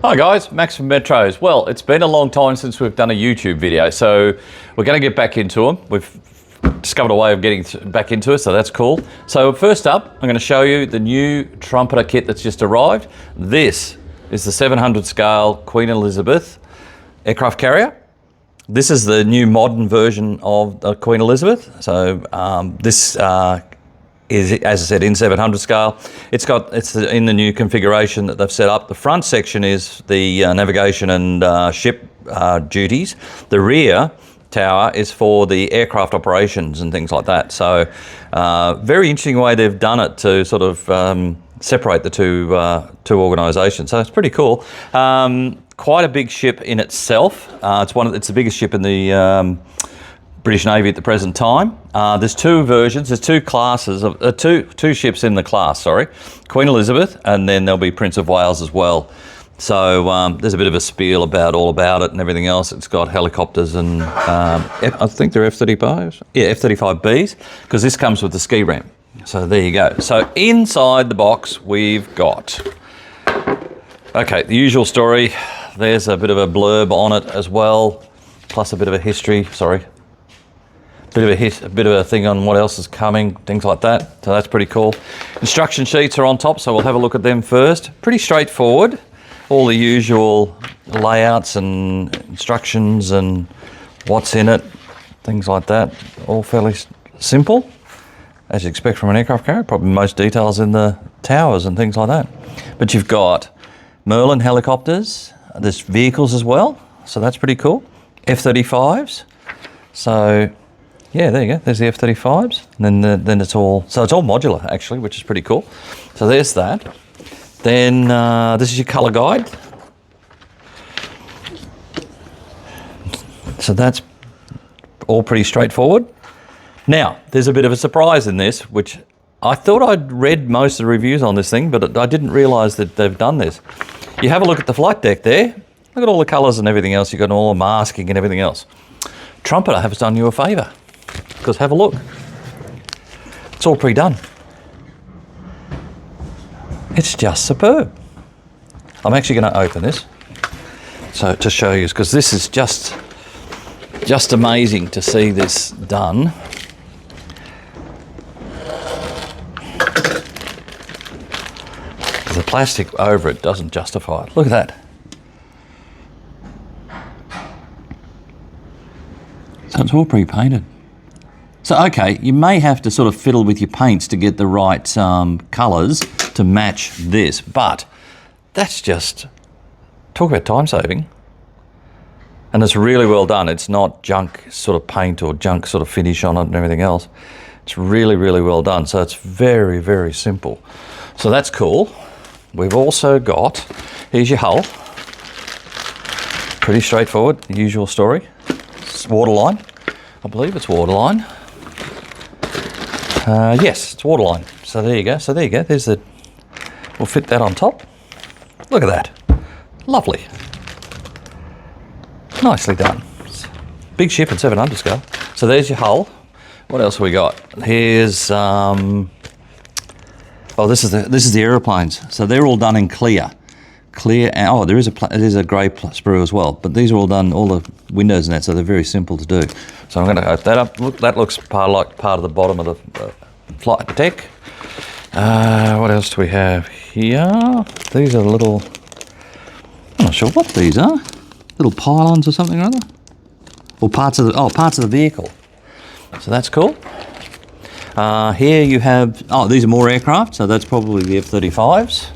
Hi guys, Max from Metros. Well, it's been a long time since we've done a YouTube video, so we're going to get back into them. We've discovered a way of getting back into it, so that's cool. So first up, I'm going to show you the new Trumpeter kit that's just arrived. This is the 700 scale Queen Elizabeth aircraft carrier. This is the new modern version of the Queen Elizabeth. So this is, as I said, in 700 scale. It's in the new configuration that they've set up. The front section is the navigation and ship duties. The rear tower is for the aircraft operations and things like that. So very interesting way they've done it to sort of separate the two organisations. So it's pretty cool. Quite a big ship in itself. It's the biggest ship in the British Navy at the present time. There's two versions, there's two classes of two ships in the class, sorry. Queen Elizabeth, and then there'll be Prince of Wales as well. So there's a bit of a spiel all about it and everything else. It's got helicopters and I think they're F-35s. Yeah, F-35Bs, because this comes with the ski ramp. So there you go. So inside the box we've got, okay, the usual story. There's a bit of a blurb on it as well, plus a bit of a history, sorry. A bit of a thing on what else is coming, things like that. So that's pretty cool. Instruction sheets are on top, so we'll have a look at them first. Pretty straightforward. All the usual layouts and instructions and what's in it, things like that. All fairly simple, as you expect from an aircraft carrier. Probably most details in the towers and things like that. But you've got Merlin helicopters. There's vehicles as well, so that's pretty cool. F-35s. So yeah, there you go. There's the F-35s, and then it's all modular actually, which is pretty cool. So there's that. Then this is your colour guide. So that's all pretty straightforward. Now, there's a bit of a surprise in this, which I thought I'd read most of the reviews on this thing, but I didn't realise that they've done this. You have a look at the flight deck there. Look at all the colours and everything else. You've got all the masking and everything else. Trumpeter have done you a favour, because have a look. It's all pre-done. It's just superb. I'm actually going to open this so to show you, because this is just amazing to see this done. The plastic over it doesn't justify it. Look at that. So it's all pre-painted. So okay, you may have to sort of fiddle with your paints to get the right colours to match this, but that's just, talk about time saving. And it's really well done. It's not junk sort of paint or junk sort of finish on it and everything else. It's really, really well done. So it's very, very simple. So that's cool. We've also got, here's your hull. Pretty straightforward, the usual story. It's waterline. I believe it's waterline. Yes, it's waterline. So there you go. So there you go. There's the, we'll fit that on top. Look at that. Lovely. Nicely done. Big ship at 700 scale. So there's your hull. What else have we got? Here's oh, this is the aeroplanes. So they're all done in clear. Oh, there's a grey sprue as well, but these are all done, all the windows and that, so they're very simple to do. So I'm going to open that up. Look, that looks like part of the bottom of the flight deck. What else do we have here? These are little, I'm not sure what these are. Little pylons or something or other, or parts of the vehicle. So that's cool. Here you have, oh, these are more aircraft, so that's probably the F-35s.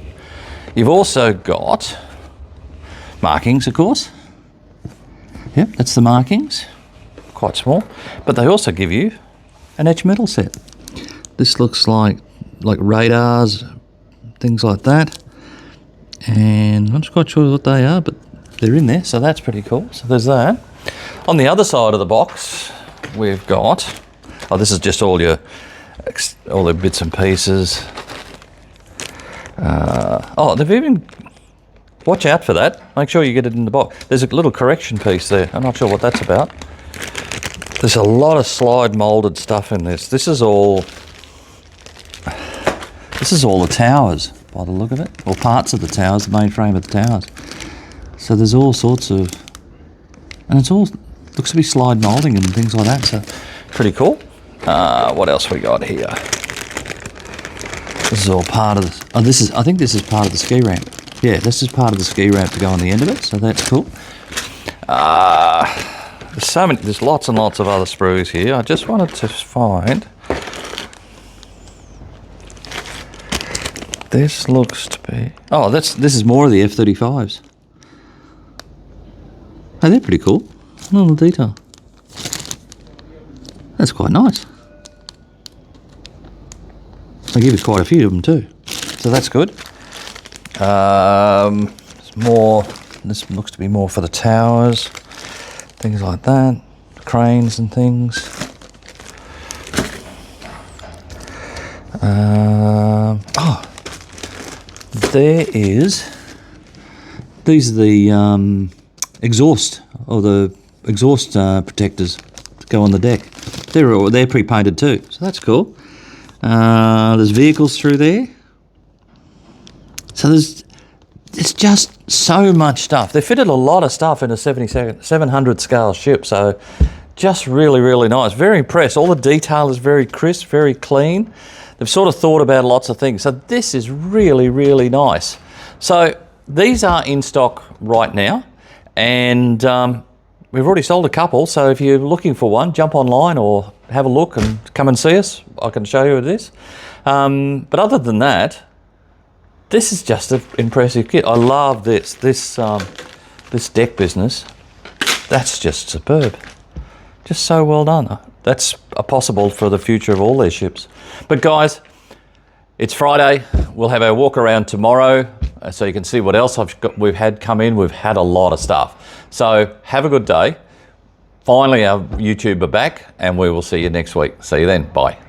You've also got markings, of course. Yep, that's the markings. Quite small. But they also give you an etch metal set. This looks like radars, things like that. And I'm not quite sure what they are, but they're in there, so that's pretty cool. So there's that. On the other side of the box, we've got, oh, this is just all the bits and pieces. Oh, they've even, watch out for that. Make sure you get it in the box. There's a little correction piece there. I'm not sure what that's about. There's a lot of slide molded stuff in this. This is all the towers by the look of it, or parts of the towers, the main frame of the towers. So there's all sorts of, and it's all looks to be slide moulding and things like that. So pretty cool. What else we got here? This is all part of this. Oh, this is. I think this is part of the ski ramp. Yeah, this is part of the ski ramp to go on the end of it. So that's cool. There's so many. There's lots and lots of other sprues here. I just wanted to find. This looks to be. Oh, this is more of the F-35s. Oh, they're pretty cool. A little detail. That's quite nice. They give us quite a few of them too, so that's good. There's more. This looks to be more for the towers, things like that, cranes and things. There is. These are the exhaust, or the exhaust protectors that go on the deck. They're pre-painted too, so that's cool. There's vehicles through there. So there's just so much stuff. They fitted a lot of stuff in a 700 scale ship, so just really, really nice. Very impressed. All the detail is very crisp, very clean. They've sort of thought about lots of things. So this is really, really nice. So these are in stock right now, and we've already sold a couple. So if you're looking for one, jump online or have a look and come and see us. I can show you what it is. But other than that, this is just an impressive kit. I love this. This deck business, that's just superb. Just so well done. That's possible for the future of all their ships. But guys, it's Friday. We'll have our walk around tomorrow, so you can see what else we've had come in. We've had a lot of stuff. So have a good day. Finally, our YouTube are back, and we will see you next week. See you then. Bye.